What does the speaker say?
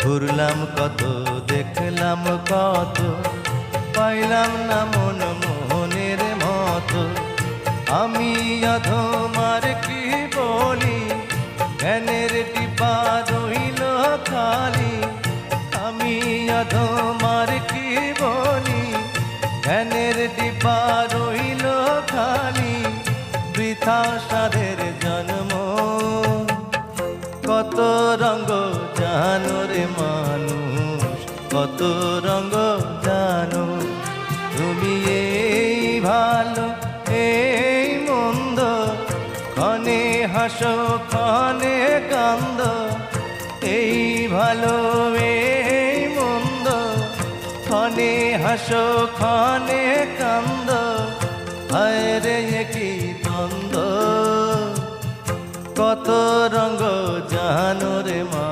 ঘুরলাম কত, দেখলাম কত, পাইলাম না মন মোহনের মতো। আমি অধমার কি বলি, জ্ঞানের ডিপা রইল খালি। আমি অধমার কি বলি, জ্ঞানের ডিপা রইল খালি। বৃথা সাধের জন্ম, কত রঙ্গ জানো রে মানুষ, কত রঙ্গ জানো। তুমি এই ভালো এই মন্দ, ক্ষণে হাসো ক্ষণে কান্দ। এই ভালো এই মন্দ, ক্ষণে হাসো ক্ষণে কান্দ। হায় রে কি দ্বন্দ্ব, কত রঙ্গ জানো রে মা।